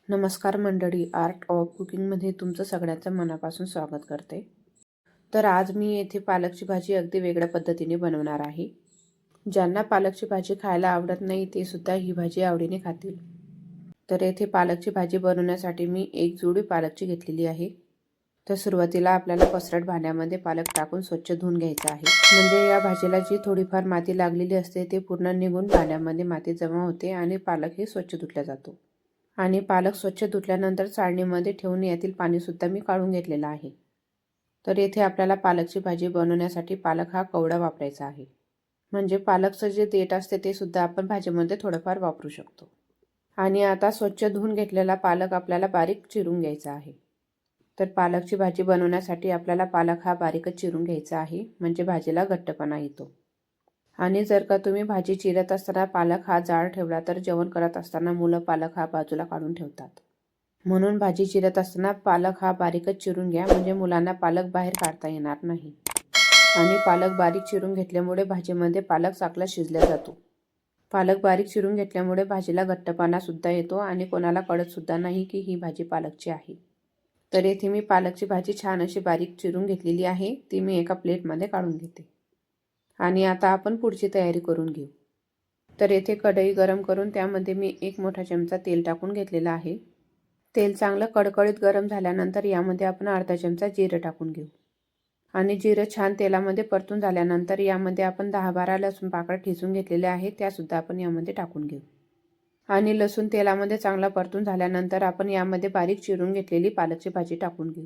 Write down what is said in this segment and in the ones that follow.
नमस्कार मंडळी, art of कुकिंगमध्ये तुमचं सगळ्यांचं मनापासून स्वागत करते. तर आज मी येथे पालकची भाजी अगदी वेगळ्या पद्धतीने बनवणार आहे. ज्यांना पालकची भाजी खायला आवडत नाही ते सुद्धा ही भाजी आवडीने खातील. तर येथे पालकची भाजी बनवण्यासाठी मी एक जुडी पालकची घेतलेली आहे. तर सुरुवातीला आपल्याला पसरट भांड्यामध्ये पालक टाकून स्वच्छ धुवून घ्यायचा आहे. म्हणजे या भाजीला जी थोडीफार माती लागलेली असते ते पूर्ण निघून भांड्यामध्ये माती जमा होते आणि पालक हे स्वच्छ धुतला जातो. आणि पालक स्वच्छ धुतल्यानंतर चाळणीमध्ये ठेवून यातील पाणीसुद्धा मी काढून घेतलेलं आहे. तर येथे आपल्याला पालकची भाजी बनवण्यासाठी पालक हा कवडा वापरायचा आहे. म्हणजे पालकचं जे देठ असते ते सुद्धा आपण भाजीमध्ये थोडंफार वापरू शकतो. आणि आता स्वच्छ धुवून घेतलेला पालक आपल्याला बारीक चिरून घ्यायचा आहे. तर पालकची भाजी बनवण्यासाठी आपल्याला पालक हा बारीकच चिरून घ्यायचा आहे, म्हणजे भाजीला घट्टपणा येतो. आणि जर का तुम्ही भाजी चिरत असताना पालक हा जाड ठेवला तर जेवण करत असताना मुलं पालक हा बाजूला काढून ठेवतात. म्हणून भाजी चिरत असताना पालक हा बारीकच चिरून घ्या, म्हणजे मुलांना पालक बाहेर काढता येणार नाही. आणि पालक बारीक चिरून घेतल्यामुळे भाजीमध्ये पालक चांगला शिजला जातो. पालक बारीक चिरून घेतल्यामुळे भाजीला घट्टपणा सुद्धा येतो आणि कोणाला कळत सुद्धा नाही की ही भाजी पालकची आहे. तर येथे मी पालकची भाजी छान अशी बारीक चिरून घेतलेली आहे. ती मी एका प्लेटमध्ये काढून घेते. आणि आता आपण पुढची तयारी करून घेऊ. तर येथे कढई गरम करून त्यामध्ये मी 1 मोठा चमचा तेल टाकून घेतलेला आहे. तेल चांगलं कडकडीत गरम झाल्यानंतर यामध्ये आपण अर्धा चमचा जिरं टाकून घेऊ. आणि जिरं छान तेलामध्ये परतून झाल्यानंतर यामध्ये आपण 10-12 लसूण पाकळ्या ठेचून घेतलेल्या आहेत त्यासुद्धा आपण यामध्ये टाकून घेऊ. आणि लसूण तेलामध्ये चांगला परतून झाल्यानंतर आपण यामध्ये बारीक चिरून घेतलेली पालकची भाजी टाकून घेऊ.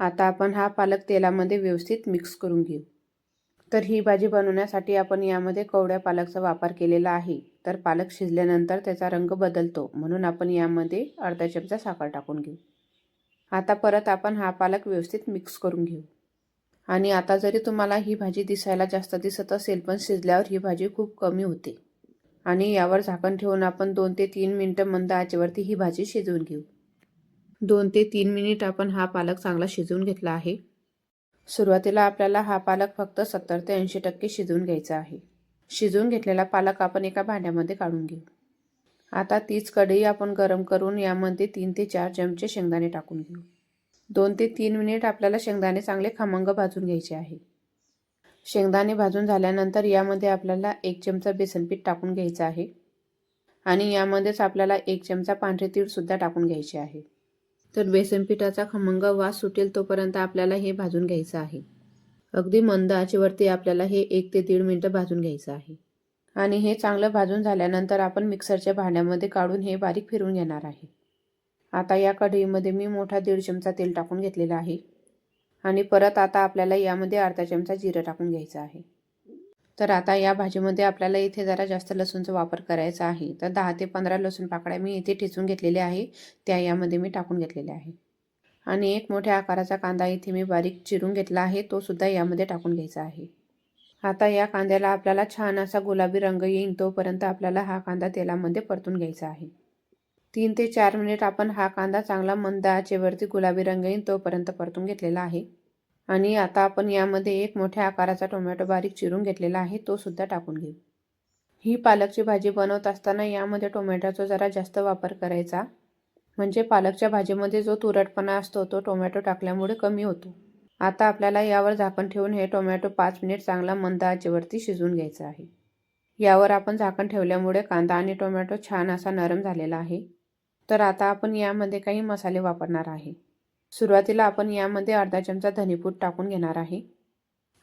आता आपण हा पालक तेलामध्ये व्यवस्थित मिक्स करून घेऊ. तर ही भाजी बनवण्यासाठी आपण यामध्ये कवड्या पालकचा वापर केलेला आहे. तर पालक शिजल्यानंतर त्याचा रंग बदलतो, म्हणून आपण यामध्ये अर्धा चमचा साखर टाकून घेऊ. आता परत आपण हा पालक व्यवस्थित मिक्स करून घेऊ. आणि आता जरी तुम्हाला ही भाजी दिसायला जास्त दिसत असेल, पण शिजल्यावर ही भाजी खूप कमी होते. आणि यावर झाकण ठेवून आपण 2 ते 3 मिनिटं मंद आचेवरती ही भाजी शिजवून घेऊ. 2 ते 3 मिनिट आपण हा पालक चांगला शिजवून घेतला आहे. सुरुवातीला आपल्याला हा पालक फक्त 70 ते 80% शिजवून घ्यायचा आहे. शिजवून घेतलेला पालक आपण एका भांड्यामध्ये काढून घेऊ. आता तीच कढई आपण गरम करून यामध्ये 3 ते 4 चमचे शेंगदाणे टाकून घेऊ. 2 ते 3 मिनिट आपल्याला शेंगदाणे चांगले खमंग भाजून घ्यायचे आहे. शेंगदाणे भाजून झाल्यानंतर यामध्ये आपल्याला 1 चमचा बेसन पीठ टाकून घ्यायचं आहे. आणि यामध्येच आपल्याला 1 चमचा पांढरे तीळ सुद्धा टाकून घ्यायचे आहे. तर बेसन पिठाचा खमंग वास सुटेल तोपर्यंत आपल्याला हे भाजून घ्यायचं आहे. अगदी मंद आचेवरती आपल्याला हे 1 ते 1.5 मिनिटं भाजून घ्यायचं आहे. आणि हे चांगलं भाजून झाल्यानंतर आपण मिक्सरच्या भांड्यामध्ये काढून हे बारीक फिरवून घेणार आहे. आता या कढईमध्ये मी मोठा 1.5 चमचा तेल टाकून घेतलेला आहे. आणि परत आता आपल्याला यामध्ये अर्धा चमचा जिरं टाकून घ्यायचं आहे. तर आता या भाजीमध्ये आपल्याला इथे जरा जास्त लसूणचा वापर करायचा आहे. तर 10 ते 15 लसूण पाकळ्या मी इथे ठेचून घेतलेल्या आहे, त्या यामध्ये मी टाकून घेतलेल्या आहे. आणि 1 मोठ्या आकाराचा कांदा इथे मी बारीक चिरून घेतला आहे, तो सुद्धा यामध्ये टाकून घ्यायचा आहे. आता या कांद्याला आपल्याला छान असा गुलाबी रंग येईल तोपर्यंत आपल्याला हा कांदा तेलामध्ये परतून घ्यायचा आहे. 3 ते 4 मिनिट आपण हा कांदा चांगला मंद आचेवरती गुलाबी रंग येईल तोपर्यंत परतून घेतलेला आहे. आणि आता आपण यामध्ये 1 मोठ्या आकाराचा टोमॅटो बारीक चिरून घेतलेला आहे, तो सुद्धा टाकून घेऊ. ही पालकची भाजी बनवत असताना यामध्ये टोमॅटोचा जरा जास्त वापर करायचा, म्हणजे पालकच्या भाजीमध्ये जो तुरटपणा असतो तो टोमॅटो टाकल्यामुळे कमी होतो. आता आपल्याला यावर झाकण ठेवून हे टोमॅटो 5 मिनिट चांगला मंद आचेवरती शिजवून घ्यायचं आहे. यावर आपण झाकण ठेवल्यामुळे कांदा आणि टोमॅटो छान असा नरम झालेला आहे. तर आता आपण यामध्ये काही मसाले वापरणार आहे. सुरुवातीला आपण यामध्ये अर्धा चमचा धनेपूड टाकून घेणार आहे.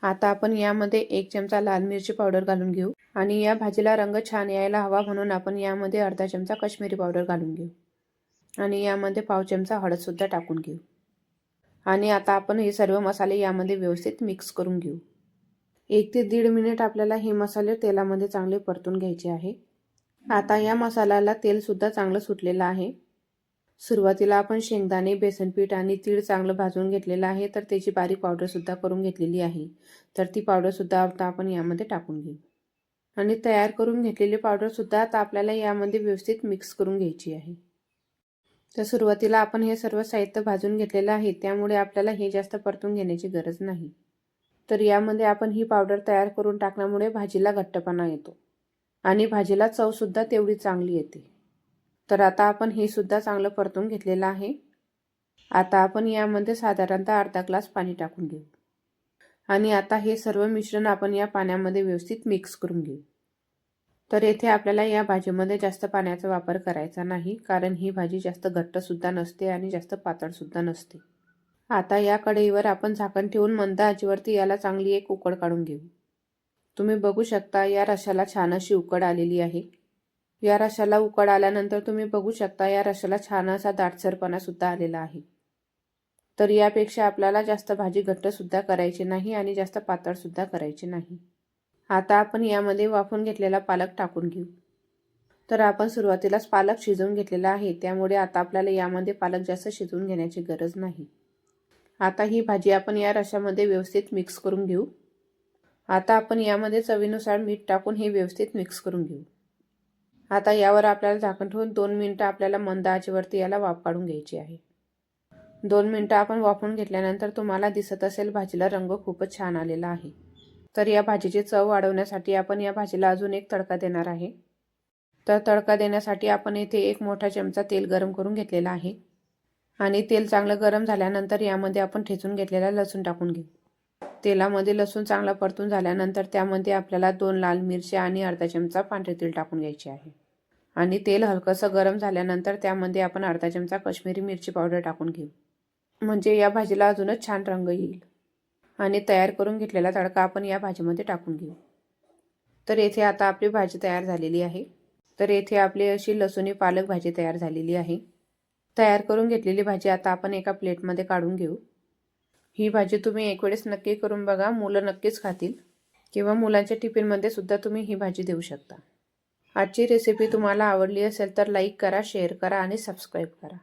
आता आपण यामध्ये 1 चमचा लाल मिरची पावडर घालून घेऊ. आणि या भाजीला रंग छान यायला हवा म्हणून आपण यामध्ये अर्धा चमचा काश्मीरी पावडर घालून घेऊ. आणि यामध्ये पाव चमचा हळदसुद्धा टाकून घेऊ. आणि आता आपण हे सर्व मसाले यामध्ये व्यवस्थित मिक्स करून घेऊ. 1 ते 1.5 मिनिट आपल्याला हे मसाले तेलामध्ये चांगले परतून घ्यायचे आहे. आता या मसाल्याला तेलसुद्धा चांगलं सुटलेलं आहे. सुरुवातीला आपण शेंगदाणे, बेसन पीठ आणि तीळ चांगलं भाजून घेतलेलं आहे, तर त्याची बारीक पावडरसुद्धा करून घेतलेली आहे. तर ती पावडरसुद्धा आता आपण यामध्ये टाकून घेऊ. आणि तयार करून घेतलेली पावडरसुद्धा आता आपल्याला यामध्ये व्यवस्थित मिक्स करून घ्यायची आहे. तर सुरुवातीला आपण हे सर्व साहित्य भाजून घेतलेलं आहे, त्यामुळे आपल्याला हे जास्त परतून घेण्याची गरज नाही. तर यामध्ये आपण ही पावडर तयार करून टाकल्यामुळे भाजीला घट्टपणा येतो आणि भाजीला चवसुद्धा तेवढी चांगली येते. तर आता आपण हे सुद्धा चांगलं परतून घेतलेलं आहे. आता आपण यामध्ये साधारणतः अर्धा ग्लास पाणी टाकून घेऊ आणि आता हे सर्व मिश्रण आपण या पाण्यामध्ये व्यवस्थित मिक्स करून घेऊ. तर येथे आपल्याला या भाजीमध्ये जास्त पाण्याचा वापर करायचा नाही, कारण ही भाजी जास्त घट्ट सुद्धा नसते आणि जास्त पातळ सुद्धा नसते. आता या कढईवर आपण झाकण ठेवून मंद आचेवरती याला चांगली एक उकड काढून घेऊ. तुम्ही बघू शकता या रशाला छान अशी उकड आलेली आहे. या रशाला उकड आल्यानंतर तुम्ही बघू शकता या रशाला छान असा दाटसरपणा सुद्धा आलेला आहे. तर यापेक्षा आपल्याला जास्त भाजी घट्ट सुद्धा करायची नाही आणि जास्त पातळ सुद्धा करायची नाही. आता आपण यामध्ये वाफवून घेतलेला पालक टाकून घेऊ. तर आपण सुरुवातीलाच पालक शिजवून घेतलेला आहे, त्यामुळे आता आपल्याला यामध्ये पालक जास्त शिजवून घेण्याची गरज नाही. आता ही भाजी आपण या रशामध्ये व्यवस्थित मिक्स करून घेऊ. आता आपण यामध्ये चवीनुसार मीठ टाकून हे व्यवस्थित मिक्स करून घेऊ. आता यावर आपल्याला झाकण ठेवून 2 मिनिटं आपल्याला मंद आचेवरती याला वाफ काढून घ्यायची आहे. 2 मिनिटं आपण वाफवून घेतल्यानंतर तुम्हाला दिसत असेल भाजीला रंग खूपच छान आलेला आहे. तर या भाजीची चव वाढवण्यासाठी आपण या भाजीला अजून एक तडका देणार आहे. तर तडका देण्यासाठी आपण येथे 1 मोठा चमचा तेल गरम करून घेतलेला आहे आणि तेल चांगलं गरम झाल्यानंतर यामध्ये आपण ठेचून घेतलेला लसूण टाकून घेऊ. तेलामध्ये लसूण चांगला परतून झाल्यानंतर त्यामध्ये आपल्याला 2 लाल मिरच्या आणि अर्धा चमचा पांढरे तीळ टाकून घ्यायचे आहे आणि तेल हलकंसं गरम झाल्यानंतर त्यामध्ये आपण अर्धा चमचा काश्मीरी मिरची पावडर टाकून घेऊ, म्हणजे या भाजीला अजूनच छान रंग येईल. आणि तयार करून घेतलेला तडका आपण या भाजीमध्ये टाकून घेऊ. तर येथे आता आपली भाजी तयार झालेली आहे. तर येथे आपली अशी लसूणी पालक भाजी तयार झालेली आहे. तयार करून घेतलेली भाजी आता आपण एका प्लेटमध्ये काढून घेऊ. ही भाजी तुम्ही एक वेळेस नक्की करून बघा, मुलं नक्कीच खातील किंवा मुलांच्या टिफिनमध्ये सुद्धा तुम्ही ही भाजी देऊ शकता. आजची रेसिपी तुम्हाला आवडली असेल तर लाईक करा, शेअर करा आणि सबस्क्राईब करा.